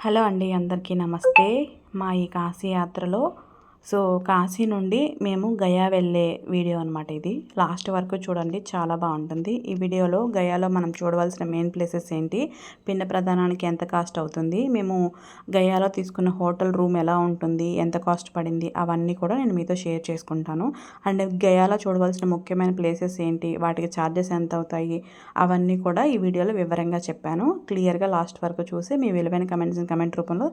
Hello అండి, అందరికీ నమస్తే. మా ఈ కాశీ యాత్రలో కాశీ నుండి మేము గయా వెళ్ళే వీడియో అనమాట. ఇది లాస్ట్ వరకు చూడండి, చాలా బాగుంటుంది. ఈ వీడియోలో గయాలో మనం చూడవలసిన మెయిన్ ప్లేసెస్ ఏంటి, పిండ ప్రదానానికి ఎంత కాస్ట్ అవుతుంది, మేము గయాలో తీసుకున్న హోటల్ రూమ్ ఎలా ఉంటుంది, ఎంత కాస్ట్ పడింది, అవన్నీ కూడా నేను మీతో షేర్ చేసుకుంటాను. అండ్ గయాలో చూడవలసిన ముఖ్యమైన ప్లేసెస్ ఏంటి, వాటికి ఛార్జెస్ ఎంత అవుతాయి, అవన్నీ కూడా ఈ వీడియోలో వివరంగా చెప్పాను. క్లియర్గా లాస్ట్ వరకు చూసి మీ విలువైన కమెంట్ రూపంలో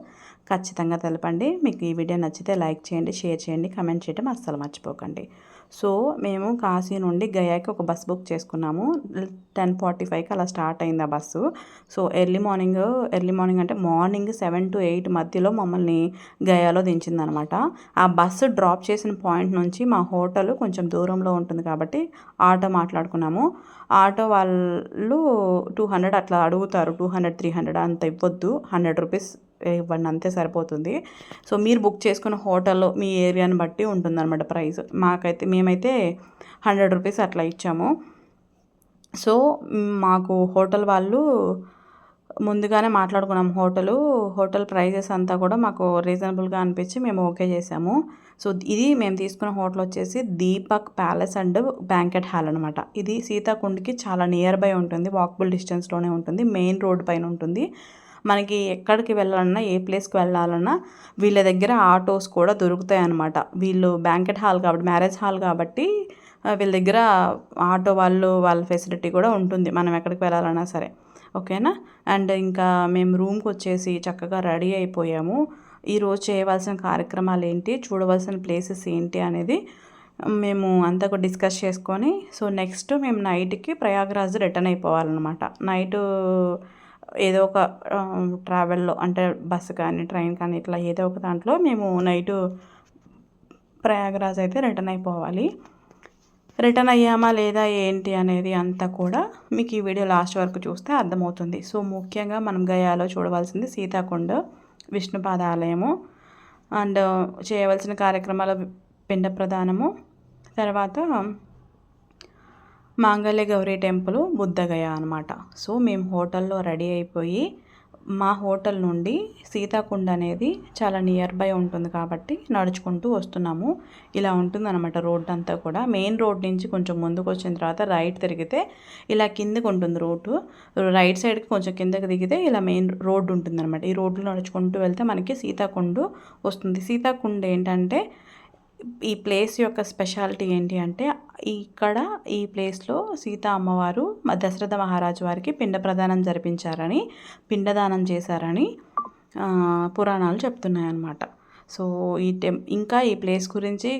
ఖచ్చితంగా తెలపండి. మీకు ఈ వీడియో నచ్చితే లైక్ చేయండి, షేర్ చేయండి, కమెంట్ చేయడం అస్సలు మర్చిపోకండి. మేము కాశీ నుండి గయాకి ఒక బస్ బుక్ చేసుకున్నాము. 10:45కి అలా స్టార్ట్ అయింది ఆ బస్సు. ఎర్లీ మార్నింగ్ అంటే మార్నింగ్ 7 to 8 మధ్యలో మమ్మల్ని గయాలో దించిందనమాట. ఆ బస్సు డ్రాప్ చేసిన పాయింట్ నుంచి మా హోటల్ కొంచెం దూరంలో ఉంటుంది కాబట్టి ఆటో మాట్లాడుకున్నాము. ఆటో వాళ్ళు 200 అట్లా అడుగుతారు. 200, 300 అంత ఇవ్వద్దు, 100 రూపీస్ ఇవ్వండి, అంతే సరిపోతుంది. మీరు బుక్ చేసుకున్న హోటల్ మీ ఏరియాని బట్టి ఉంటుందన్నమాట ప్రైస్. మేమైతే 100 రూపీస్ అట్లా ఇచ్చాము. మాకు హోటల్ వాళ్ళు ముందుగానే మాట్లాడుకున్నాం. హోటల్ ప్రైజెస్ అంతా కూడా మాకు రీజనబుల్గా అనిపించి మేము ఓకే చేసాము. ఇది మేము తీసుకున్న హోటల్ వచ్చేసి Deepak palace and banquet hall అనమాట. ఇది సీతాకుండ్కి చాలా నియర్ బై ఉంటుంది, వాకబుల్ డిస్టెన్స్లోనే ఉంటుంది, మెయిన్ రోడ్ పైన ఉంటుంది. మనకి ఎక్కడికి వెళ్ళాలన్నా, ఏ ప్లేస్కి వెళ్ళాలన్నా వీళ్ళ దగ్గర ఆటోస్ కూడా దొరుకుతాయి అన్నమాట. వీళ్ళు బ్యాంకెట్ హాల్ కాబట్టి, మ్యారేజ్ హాల్ కాబట్టి వీళ్ళ దగ్గర ఆటో వాళ్ళ ఫెసిలిటీ కూడా ఉంటుంది, మనం ఎక్కడికి వెళ్ళాలన్నా సరే. ఓకేనా. అండ్ ఇంకా మేము రూమ్కి వచ్చేసి చక్కగా రెడీ అయిపోయాము. ఈరోజు చేయవలసిన కార్యక్రమాలు ఏంటి, చూడవలసిన ప్లేసెస్ ఏంటి అనేది మేము అంతా కూడా డిస్కస్ చేసుకొని నెక్స్ట్ మేము నైట్కి ప్రయాగ్రాజ్ రిటర్న్ అయిపోవాలన్నమాట. నైట్ ఏదో ఒక ట్రావెల్లో అంటే బస్సు కానీ ట్రైన్ కానీ ఇట్లా ఏదో ఒక దాంట్లో మేము నైటు ప్రయాగ్రాజ్ అయితే రిటర్న్ అయిపోవాలి. రిటర్న్ అయ్యామా లేదా ఏంటి అనేది అంతా కూడా మీకు ఈ వీడియో లాస్ట్ వరకు చూస్తే అర్థమవుతుంది. ముఖ్యంగా మనం గయాలో చూడవలసింది సీతాకుండ, విష్ణుపాద ఆలయము, అండ్ చేయవలసిన కార్యక్రమాల పిండ ప్రదానము, తర్వాత మాంగళ్య గౌరీ టెంపుల్, బుద్ధగయ అనమాట. మేము హోటల్లో రెడీ అయిపోయి, మా హోటల్ నుండి సీతాకుండ అనేది చాలా నియర్ బై ఉంటుంది కాబట్టి నడుచుకుంటూ వస్తున్నాము. ఇలా ఉంటుందన్నమాట రోడ్ అంతా కూడా. మెయిన్ రోడ్ నుంచి కొంచెం ముందుకు వచ్చిన తర్వాత రైట్ తిరిగితే ఇలా కిందకు ఉంటుంది రోడ్డు. రైట్ సైడ్కి కొంచెం కిందకి దిగితే ఇలా మెయిన్ రోడ్డు ఉంటుందన్నమాట. ఈ రోడ్లో నడుచుకుంటూ వెళ్తే మనకి సీతాకుండ వస్తుంది. సీతాకుండ ఏంటంటే, ఈ ప్లేస్ యొక్క స్పెషాలిటీ ఏంటి అంటే, ఇక్కడ ఈ ప్లేస్లో సీతా అమ్మవారు దశరథ మహారాజు వారికి పిండ ప్రదానం జరిపించారని, పిండదానం చేశారని పురాణాలు చెప్తున్నాయి అన్నమాట. ఇంకా ఈ ప్లేస్ గురించి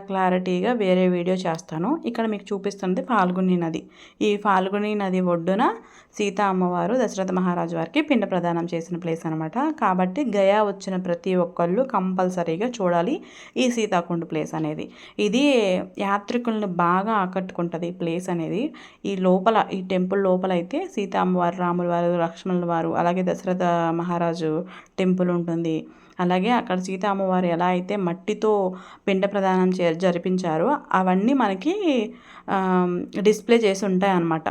క్లారిటీగా వేరే వీడియో చేస్తాను. ఇక్కడ మీకు చూపిస్తుంది ఫాల్గుని నది. ఈ ఫాల్గుని నది ఒడ్డున సీతా అమ్మవారు దశరథ మహారాజు వారికి పిండ ప్రదానం చేసిన ప్లేస్ అనమాట. కాబట్టి గయా వచ్చిన ప్రతి ఒక్కళ్ళు కంపల్సరీగా చూడాలి ఈ సీతాకుండ ప్లేస్ అనేది. ఇది యాత్రికులను బాగా ఆకట్టుకుంటుంది ఈ ప్లేస్ అనేది. ఈ టెంపుల్ లోపల అయితే సీతా అమ్మవారు, రాముల వారు, లక్ష్మణుల వారు, అలాగే దశరథ మహారాజు టెంపుల్ ఉంటుంది. అలాగే అక్కడ సీతా అమ్మవారు ఎలా అయితే మట్టితో పిండ ప్రదానం జరిపించారో అవన్నీ మనకి డిస్ప్లే చేసి ఉంటాయి అన్నమాట.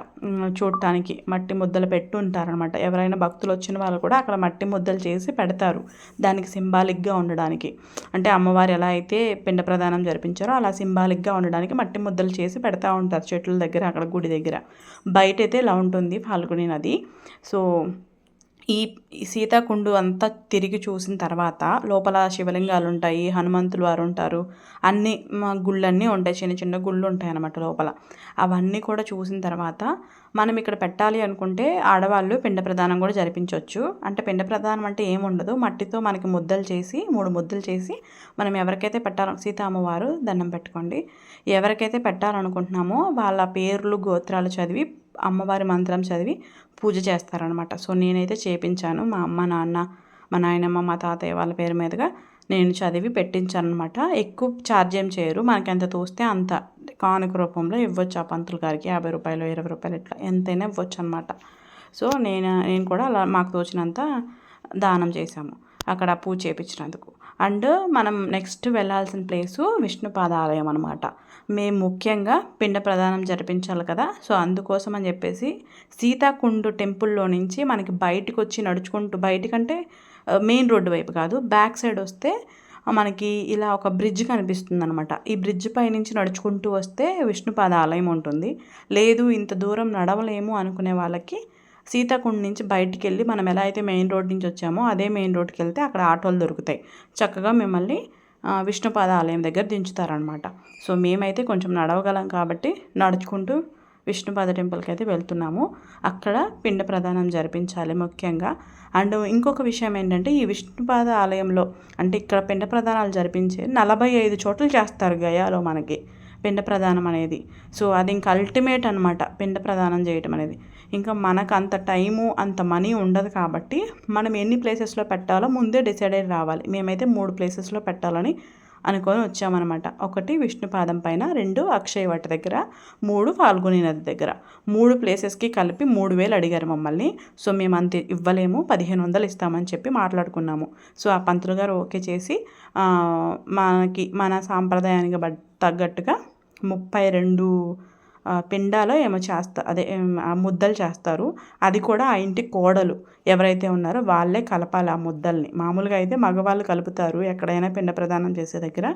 చూడటానికి మట్టి ముద్దలు పెట్టి ఉంటారనమాట. ఎవరైనా భక్తులు వచ్చిన వాళ్ళు కూడా అక్కడ మట్టి ముద్దలు చేసి పెడతారు, దానికి సింబాలిక్గా ఉండడానికి. అంటే అమ్మవారు ఎలా అయితే పిండ ప్రదానం జరిపించారో అలా సింబాలిక్గా ఉండడానికి మట్టి ముద్దలు చేసి పెడతా ఉంటారు చెట్ల దగ్గర, అక్కడ గుడి దగ్గర. బయట అయితే ఇలా ఉంటుంది ఫాల్గుని నది. ఈ సీతాకుండ అంతా తిరిగి చూసిన తర్వాత లోపల శివలింగాలు ఉంటాయి, హనుమంతులు వారు ఉంటారు, అన్ని గుళ్ళన్నీ ఉంటాయి, చిన్న చిన్న గుళ్ళు ఉంటాయి అన్నమాట లోపల. అవన్నీ కూడా చూసిన తర్వాత మనం ఇక్కడ పెట్టాలి అనుకుంటే ఆడవాళ్ళు పిండ ప్రదానం కూడా జరిపించవచ్చు. అంటే పిండ ప్రదానం అంటే ఏముండదు, మట్టితో మనకి ముద్దలు చేసి 3 ముద్దలు చేసి మనం ఎవరికైతే సీతా అమ్మవారు దండం పెట్టుకోండి, ఎవరికైతే పెట్టాలనుకుంటున్నామో వాళ్ళ పేర్లు గోత్రాలు చదివి అమ్మవారి మంత్రం చదివి పూజ చేస్తారనమాట. నేనైతే చేపించాను. మా అమ్మ, నాన్న, మా నాయనమ్మ, మా తాతయ్య వాళ్ళ పేరు మీదుగా నేను చదివి పెట్టించాను అనమాట. ఎక్కువ ఛార్జ్ ఏం చేయరు, మనకి ఎంత తోస్తే అంత కానుక రూపంలో ఇవ్వచ్చు ఆ పంతులు గారికి. 50 రూపాయలు, 20 రూపాయలు ఇట్లా ఎంతైనా ఇవ్వచ్చు అనమాట. నేను కూడా అలా మాకు తోచినంత దానం చేశాము అక్కడ పూజ చేయించినందుకు. అండ్ మనం నెక్స్ట్ వెళ్ళాల్సిన ప్లేసు విష్ణుపాద ఆలయం అనమాట. మేము ముఖ్యంగా పిండ ప్రదానం జరిపించాలి కదా, సో అందుకోసం అని చెప్పేసి సీతాకుండు టెంపుల్లో నుంచి మనకి బయటకు వచ్చి నడుచుకుంటూ, బయటకంటే మెయిన్ రోడ్డు వైపు కాదు, బ్యాక్ సైడ్ వస్తే మనకి ఇలా ఒక బ్రిడ్జ్ కనిపిస్తుంది అనమాట. ఈ బ్రిడ్జ్ పైనుంచి నడుచుకుంటూ వస్తే విష్ణుపాద ఆలయం ఉంటుంది. లేదు ఇంత దూరం నడవలేము అనుకునే వాళ్ళకి సీతాకుండ నుంచి బయటికి వెళ్ళి మనం ఎలా అయితే మెయిన్ రోడ్ నుంచి వచ్చామో అదే మెయిన్ రోడ్కి వెళ్తే అక్కడ ఆటోలు దొరుకుతాయి. చక్కగా మిమ్మల్ని విష్ణుపాద ఆలయం దగ్గర దించుతారనమాట. సో మేమైతే కొంచెం నడవగలం కాబట్టి నడుచుకుంటూ విష్ణుపాద టెంపుల్కి అయితే వెళ్తున్నాము. అక్కడ పిండ ప్రదానం జరిపించాలి ముఖ్యంగా. అండ్ ఇంకొక విషయం ఏంటంటే, ఈ విష్ణుపాద ఆలయంలో అంటే ఇక్కడ పిండ ప్రదానాలు జరిపించే 45 చోట్ల చేస్తారు గయాలో మనకి పిండ ప్రదానం అనేది. సో అది ఇంకా అల్టిమేట్ అనమాట పిండ ప్రదానం చేయటం అనేది. ఇంకా మనకు అంత టైము అంత మనీ ఉండదు కాబట్టి మనం ఎన్ని ప్లేసెస్లో పెట్టాలో ముందే డిసైడ్ అయ్యి రావాలి. మేమైతే 3 ప్లేసెస్లో పెట్టాలని అనుకొని వచ్చామన్నమాట. 1 విష్ణుపాదం పైన, 2 అక్షయవట దగ్గర, 3 ఫాల్గుని నది దగ్గర. 3 ప్లేసెస్కి కలిపి 3000 అడిగారు మమ్మల్ని. సో మేము అంత ఇవ్వలేము, 1500 ఇస్తామని చెప్పి మాట్లాడుకున్నాము. సో ఆ పంతులు గారు ఓకే చేసి మన సాంప్రదాయానికి తగ్గట్టుగా 32 పిండాలో ఏమో అదే ముద్దలు చేస్తారు. అది కూడా ఆ ఇంటి కోడలు ఎవరైతే ఉన్నారో వాళ్ళే కలపాలి ఆ ముద్దల్ని. మామూలుగా అయితే మగవాళ్ళు కలుపుతారు ఎక్కడైనా పిండ ప్రదానం చేసే దగ్గర,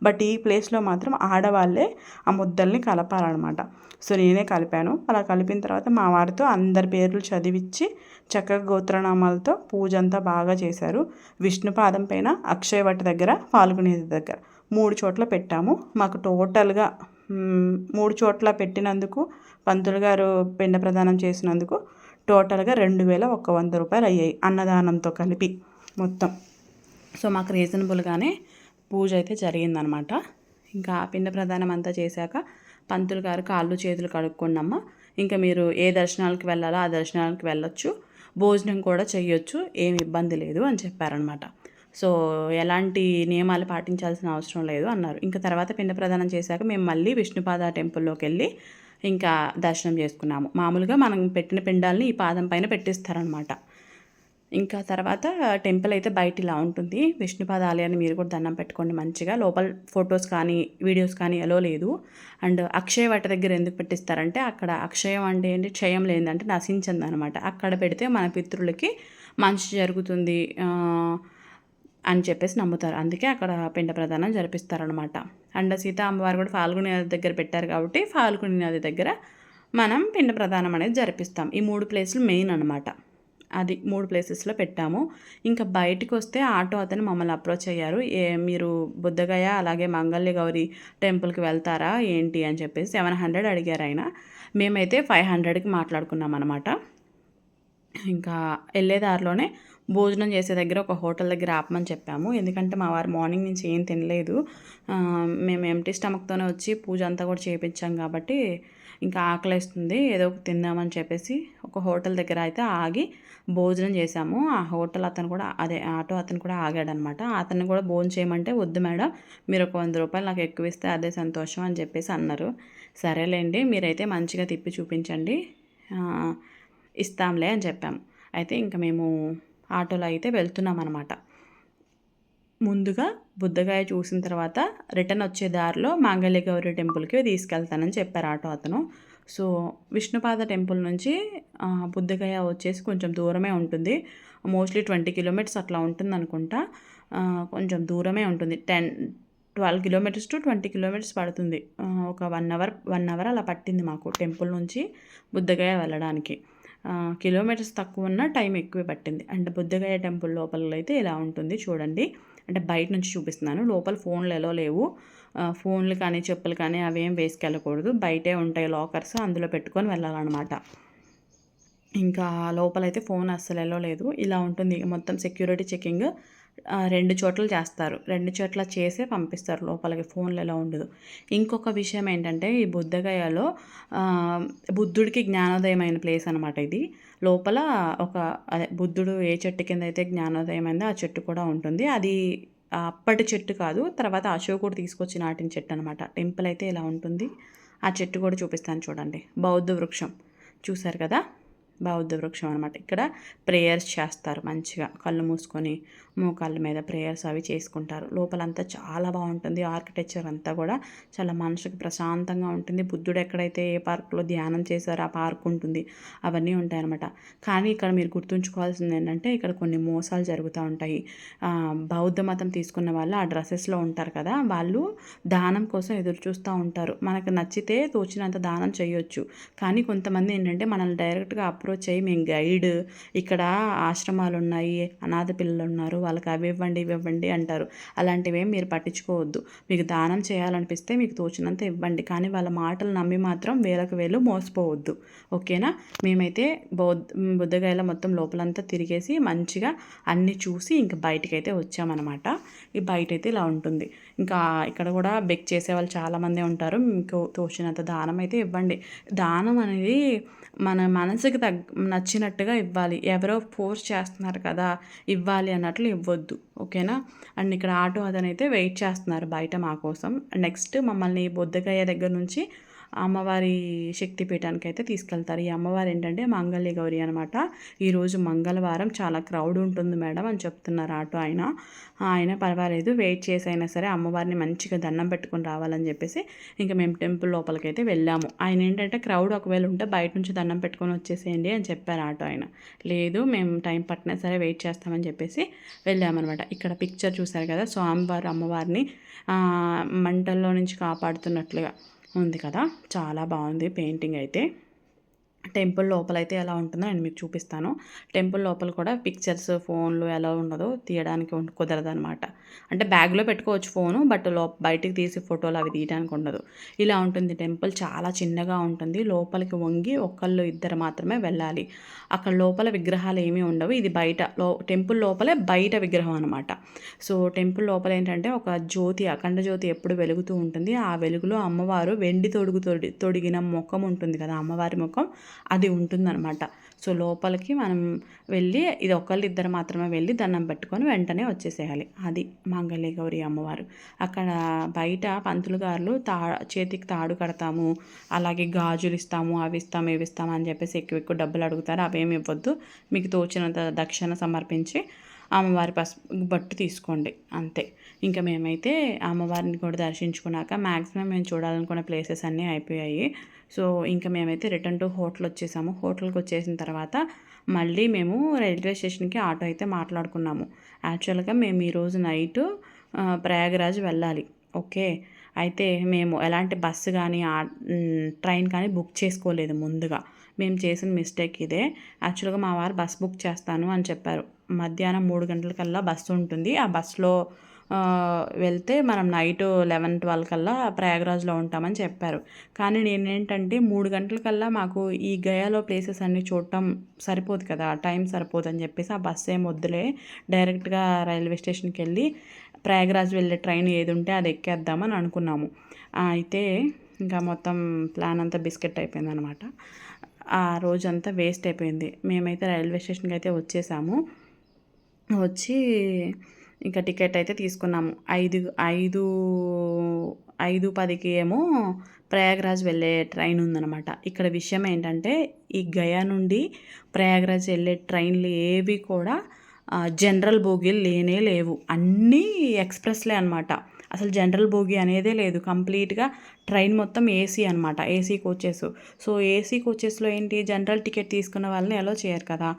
బట్ ఈ ప్లేస్లో మాత్రం ఆడవాళ్ళే ఆ ముద్దల్ని కలపాలన్నమాట. సో నేనే కలిపాను. అలా కలిపిన తర్వాత మా వారితో అందరి పేర్లు చదివించి చక్కగా గోత్రనామాలతో పూజ అంతా బాగా చేశారు. విష్ణుపాదం పైన, అక్షయవట దగ్గర, ఫాల్గుని దగ్గర 3 చోట్ల పెట్టాము. మాకు టోటల్గా 3 చోట్ల పెట్టినందుకు, పంతులు గారు పిండ ప్రదానం చేసినందుకు టోటల్గా 2100 రూపాయలు అయ్యాయి అన్నదానంతో కలిపి మొత్తం. సో మాకు రీజనబుల్గానే పూజ అయితే జరిగిందనమాట. ఇంకా పిండ ప్రదానం అంతా చేశాక పంతులు గారు కాళ్ళు చేతులు కడుక్కోండమ్మా, ఇంకా మీరు ఏ దర్శనాలకు వెళ్ళాలో ఆ దర్శనాలకు వెళ్ళొచ్చు, భోజనం కూడా చేయొచ్చు, ఏమి ఇబ్బంది లేదు అని చెప్పారనమాట. సో ఎలాంటి నియమాలు పాటించాల్సిన అవసరం లేదు అన్నారు. ఇంకా తర్వాత పిండ ప్రదానం చేశాక మేము మళ్ళీ విష్ణుపాద టెంపుల్లోకి వెళ్ళి ఇంకా దర్శనం చేసుకున్నాము. మామూలుగా మనం పెట్టిన పిండాలని ఈ పాదం పైన పెట్టిస్తారనమాట. ఇంకా తర్వాత టెంపుల్ అయితే బయట ఇలా ఉంటుంది. విష్ణుపాద ఆలయాన్ని మీరు కూడా దండం పెట్టుకోండి మంచిగా. లోపల ఫొటోస్ కానీ వీడియోస్ కానీ ఎలో లేదు. అండ్ అక్షయ వట దగ్గర ఎందుకు పెట్టిస్తారంటే, అక్కడ అక్షయం అంటే ఏంటి, క్షయం లేదంటే నశించింది అనమాట. అక్కడ పెడితే మన పితృలకి మంచి జరుగుతుంది అని చెప్పేసి నమ్ముతారు. అందుకే అక్కడ పిండ ప్రదానం జరిపిస్తారనమాట. అండ్ సీతా అమ్మవారు కూడా ఫాల్గుని నది దగ్గర పెట్టారు కాబట్టి ఫాల్గుని నది దగ్గర మనం పిండ ప్రదానం అనేది జరిపిస్తాం. ఈ 3 ప్లేసులు మెయిన్ అనమాట. అది 3 ప్లేసెస్లో పెట్టాము. ఇంకా బయటకు వస్తే ఆటో అతను మమ్మల్ని అప్రోచ్ అయ్యారు. మీరు బుద్ధగయ అలాగే మంగళ గౌరి టెంపుల్కి వెళ్తారా ఏంటి అని చెప్పేసి 700 అడిగారు ఆయన. మేమైతే 500కి మాట్లాడుకున్నాం అనమాట. ఇంకా వెళ్ళేదారిలోనే భోజనం చేసే దగ్గర ఒక హోటల్ దగ్గర ఆపమని చెప్పాము. ఎందుకంటే మా వారు మార్నింగ్ నుంచి ఏం తినలేదు. మేము ఎంటీ స్టమక్తోనే వచ్చి పూజ అంతా కూడా చేయించాం కాబట్టి ఇంకా ఆకలిస్తుంది, ఏదో ఒక తిందామని చెప్పేసి ఒక హోటల్ దగ్గర అయితే ఆగి భోజనం చేశాము. ఆ హోటల్ అతను కూడా, అదే ఆటో అతను కూడా ఆగాడనమాట. అతన్ని కూడా భోజనం చేయమంటే, వద్దు మేడం మీరు ఒక 100 రూపాయలు నాకు ఎక్కువ ఇస్తే అదే సంతోషం అని చెప్పేసి అన్నారు. సరేలేండి మీరైతే మంచిగా తిప్పి చూపించండి, ఇస్తాంలే అని చెప్పాము. అయితే ఇంకా మేము ఆటోలో అయితే వెళ్తున్నాం అనమాట. ముందుగా బుద్ధగాయ చూసిన తర్వాత రిటర్న్ వచ్చే దారిలో మాంగళ్య గౌరి టెంపుల్కి తీసుకెళ్తానని చెప్పారు ఆటో అతను. సో విష్ణుపాద టెంపుల్ నుంచి బుద్ధగయ వచ్చేసి కొంచెం దూరమే ఉంటుంది. మోస్ట్లీ 20 కిలోమీటర్స్ అట్లా ఉంటుంది అనుకుంటా. కొంచెం దూరమే ఉంటుంది. 12 కిలోమీటర్స్ టు 20 కిలోమీటర్స్ పడుతుంది. ఒక 1 అవర్ అలా పట్టింది మాకు టెంపుల్ నుంచి బుద్ధగయ వెళ్ళడానికి. కిలోమీటర్స్ తక్కువ ఉన్న టైం ఎక్కువ పట్టింది. అంటే బుద్ధగయ టెంపుల్ లోపల అయితే ఇలా ఉంటుంది చూడండి. అంటే బయట నుంచి చూపిస్తున్నాను. లోపల ఫోన్లు ఎలా లేవు, ఫోన్లు కానీ చెప్పులు కానీ అవేం వేసుకెళ్ళకూడదు. బయటే ఉంటాయి లాకర్స్, అందులో పెట్టుకొని వెళ్ళాలన్నమాట. ఇంకా లోపలైతే ఫోన్ అస్సలు ఎలా లేదు. ఇలా ఉంటుంది మొత్తం. సెక్యూరిటీ చెకింగ్ 2 చోట్ల చేస్తారు. 2 చోట్ల చేసే పంపిస్తారు లోపలికి, ఫోన్లు ఎలా ఉండదు. ఇంకొక విషయం ఏంటంటే, ఈ బుద్ధగయలో బుద్ధుడికి జ్ఞానోదయమైన ప్లేస్ అనమాట ఇది. లోపల అదే బుద్ధుడు ఏ చెట్టు కింద అయితే జ్ఞానోదయమైందో ఆ చెట్టు కూడా ఉంటుంది. అది అప్పటి చెట్టు కాదు, తర్వాత అశోకుడు తీసుకొచ్చి నాటిన చెట్టు అనమాట. టెంపుల్ అయితే ఇలా ఉంటుంది. ఆ చెట్టు కూడా చూపిస్తాను చూడండి. బౌద్ధ వృక్షం చూశారు కదా, బౌద్ధ వృక్షం అనమాట. ఇక్కడ ప్రేయర్స్ చేస్తారు మంచిగా కళ్ళు మూసుకొని మోకాళ్ళ మీద ప్రేయర్స్ అవి చేసుకుంటారు. లోపలంతా చాలా బాగుంటుంది. ఆర్కిటెక్చర్ అంతా కూడా చాలా మనసుకు ప్రశాంతంగా ఉంటుంది. బుద్ధుడు ఎక్కడైతే ఏ పార్క్లో ధ్యానం చేశారో ఆ పార్క్ ఉంటుంది, అవన్నీ ఉంటాయన్నమాట. కానీ ఇక్కడ మీరు గుర్తుంచుకోవాల్సింది ఏంటంటే ఇక్కడ కొన్ని మోసాలు జరుగుతూ ఉంటాయి. బౌద్ధ మతం తీసుకున్న వాళ్ళు ఆ డ్రెస్సెస్లో ఉంటారు కదా, వాళ్ళు దానం కోసం ఎదురు చూస్తూ ఉంటారు. మనకు నచ్చితే తోచినంత దానం చేయొచ్చు. కానీ కొంతమంది ఏంటంటే మనల్ని డైరెక్ట్గా అప్రోచ్ అయ్యి మేము గైడ్, ఇక్కడ ఆశ్రమాలు ఉన్నాయి, అనాథ పిల్లలు ఉన్నారు, వాళ్ళకి అవి ఇవ్వండి ఇవి ఇవ్వండి అంటారు. అలాంటివేం మీరు పట్టించుకోవద్దు. మీకు దానం చేయాలనిపిస్తే మీకు తోచినంత ఇవ్వండి, కానీ వాళ్ళ మాటలు నమ్మి మాత్రం వేలకు వేలు మోసపోవద్దు. ఓకేనా? మేమైతే బుద్ధగయలో మొత్తం లోపలంతా తిరిగేసి మంచిగా అన్నీ చూసి ఇంకా బయటకైతే వచ్చామన్నమాట. ఈ బయట అయితే ఇలా ఉంటుంది. ఇంకా ఇక్కడ కూడా బెక్ చేసే వాళ్ళు చాలామంది ఉంటారు. మీకు తోచినంత దానం అయితే ఇవ్వండి. దానం అనేది మన మనసుకి నచ్చినట్టుగా ఇవ్వాలి. ఎవరో ఫోర్స్ చేస్తున్నారు కదా ఇవ్వాలి అన్నట్లు ఇవ్వద్దు. ఓకేనా? అండ్ ఇక్కడ ఆటో అతనైతే వెయిట్ చేస్తున్నారు బయట మా కోసం. నెక్స్ట్ మమ్మల్ని బుద్ధగయ దగ్గర నుంచి అమ్మవారి శక్తిపీఠానికి అయితే తీసుకెళ్తారు. ఈ అమ్మవారు ఏంటంటే మంగళ గౌరి అనమాట. ఈరోజు మంగళవారం చాలా క్రౌడ్ ఉంటుంది మేడం అని చెప్తున్నారు ఆటో ఆయన పర్వాలేదు వెయిట్ చేసి అయినా సరే అమ్మవారిని మంచిగా దండం పెట్టుకొని రావాలని చెప్పేసి ఇంకా మేము టెంపుల్ లోపలికి అయితే వెళ్ళాము. ఆయన ఏంటంటే క్రౌడ్ ఒకవేళ ఉంటే బయట నుంచి దండం పెట్టుకొని వచ్చేసేయండి అని చెప్పారు ఆటో ఆయన. లేదు మేము టైం పట్టినా సరే వెయిట్ చేస్తామని చెప్పేసి వెళ్ళామన్నమాట. ఇక్కడ పిక్చర్ చూసారు కదా, స్వామివారు అమ్మవారిని మంటల్లో నుంచి కాపాడుతున్నట్లుగా ఉంది కదా, చాలా బాగుంది పెయింటింగ్ అయితే. టెంపుల్ లోపలైతే ఎలా ఉంటుందో నేను మీకు చూపిస్తాను. టెంపుల్ లోపల కూడా పిక్చర్స్ ఫోన్లు ఎలా ఉండదో తీయడానికి కుదరదు అనమాట. అంటే బ్యాగ్లో పెట్టుకోవచ్చు ఫోను, బట్ బయటికి తీసి ఫోటోలు అవి తీయడానికి ఉండదు. ఇలా ఉంటుంది టెంపుల్. చాలా చిన్నగా ఉంటుంది. లోపలికి వంగి ఒకళ్ళు ఇద్దరు మాత్రమే వెళ్ళాలి. అక్కడ లోపల విగ్రహాలు ఏమీ ఉండవు. ఇది బయట టెంపుల్ లోపలే బయట విగ్రహం అనమాట. సో టెంపుల్ లోపల ఏంటంటే ఒక జ్యోతి, అఖండ జ్యోతి ఎప్పుడు వెలుగుతూ ఉంటుంది. ఆ వెలుగులో అమ్మవారు వెండి తొడిగిన ముఖం ఉంటుంది కదా, అమ్మవారి ముఖం అది ఉంటుందన్నమాట. సో లోపలికి మనం వెళ్ళి ఇది ఒకళ్ళు ఇద్దరు మాత్రమే వెళ్ళి దండం పెట్టుకొని వెంటనే వచ్చేసేయాలి. అది మంగళ గౌరి అమ్మవారు. అక్కడ బయట పంతులు గారులు చేతికి తాడు కడతాము, అలాగే గాజులు ఇస్తాము, అవి ఇస్తాము ఇవి ఇస్తాము అని చెప్పేసి ఎక్కువ డబ్బులు అడుగుతారు. అవేమి ఇవ్వద్దు. మీకు తోచినంత దక్షిణ సమర్పించి అమ్మవారి బట్టు తీసుకోండి అంతే. ఇంకా మేమైతే అమ్మవారిని కూడా దర్శించుకున్నాక మ్యాక్సిమం మేము చూడాలనుకున్న ప్లేసెస్ అన్నీ అయిపోయాయి. సో ఇంకా మేమైతే రిటర్న్ టు హోటల్ వచ్చేసాము. హోటల్కి వచ్చేసిన తర్వాత మళ్ళీ మేము రైల్వే స్టేషన్కి ఆటో అయితే మాట్లాడుకున్నాము. యాక్చువల్గా మేము ఈరోజు నైటు ప్రయాగరాజ్ వెళ్ళాలి. ఓకే, అయితే మేము ఎలాంటి బస్సు కానీ ట్రైన్ కానీ బుక్ చేసుకోలేదు ముందుగా. మేము చేసిన మిస్టేక్ ఇదే. యాక్చువల్గా మా వారు బస్ బుక్ చేస్తాను అని చెప్పారు. మధ్యాహ్నం 3 గంటలకల్లా బస్సు ఉంటుంది. ఆ బస్సులో వెళ్తే మనం నైట్ 11-12 కల్లా ప్రయాగరాజ్లో ఉంటామని చెప్పారు. కానీ నేనేంటంటే 3 గంటలకల్లా మాకు ఈ గయాలో ప్లేసెస్ అన్నీ చూడటం సరిపోదు కదా, టైం సరిపోదు అని చెప్పేసి ఆ బస్సు ఏం వద్దులే, డైరెక్ట్గా రైల్వే స్టేషన్కి వెళ్ళి ప్రయాగరాజ్ వెళ్ళే ట్రైన్ ఏది ఉంటే అది ఎక్కేద్దామని అనుకున్నాము. అయితే ఇంకా మొత్తం ప్లాన్ అంతా బిస్కెట్ అయిపోయింది అనమాట. ఆ రోజంతా వేస్ట్ అయిపోయింది. మేమైతే రైల్వే స్టేషన్కి అయితే వచ్చేసాము. వచ్చి ఇంకా టికెట్ అయితే తీసుకున్నాము. 5:10కి ఏమో ప్రయాగరాజ్ వెళ్ళే ట్రైన్ ఉందన్నమాట. ఇక్కడ విషయం ఏంటంటే ఈ గయా నుండి ప్రయాగరాజ్ వెళ్ళే ట్రైన్లు ఏవి కూడా జనరల్ బోగీలు లేనే లేవు. అన్నీ ఎక్స్ప్రెస్లే అనమాట. అసలు జనరల్ బోగి అనేదే లేదు. కంప్లీట్గా ట్రైన్ మొత్తం ఏసీ అనమాట, ఏసీ కోచెస్. సో ఏసీ కోచెస్లో ఏంటి, జనరల్ టికెట్ తీసుకున్న వాళ్ళని ఎలో చేయరు కదా.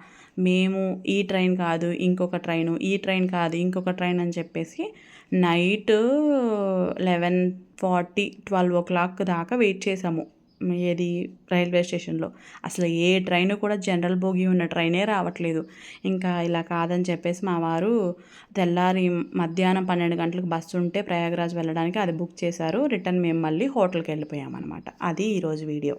మేము ఈ ట్రైన్ కాదు ఇంకొక ట్రైను, ఈ ట్రైన్ కాదు ఇంకొక ట్రైన్ అని చెప్పేసి నైట్ 11:40, 12 దాకా వెయిట్ చేసాము. ఏది రైల్వే స్టేషన్లో అసలు ఏ ట్రైన్ కూడా జనరల్ బోగి ఉన్న ట్రైనే రావట్లేదు. ఇంకా ఇలా కాదని చెప్పేసి మా వారు తెల్లారి మధ్యాహ్నం 12 గంటలకు బస్సు ఉంటే ప్రయాగరాజ్ వెళ్ళడానికి అది బుక్ చేశారు. రిటర్న్ మేము మళ్ళీ హోటల్కి వెళ్ళిపోయామన్నమాట. అది ఈరోజు వీడియో.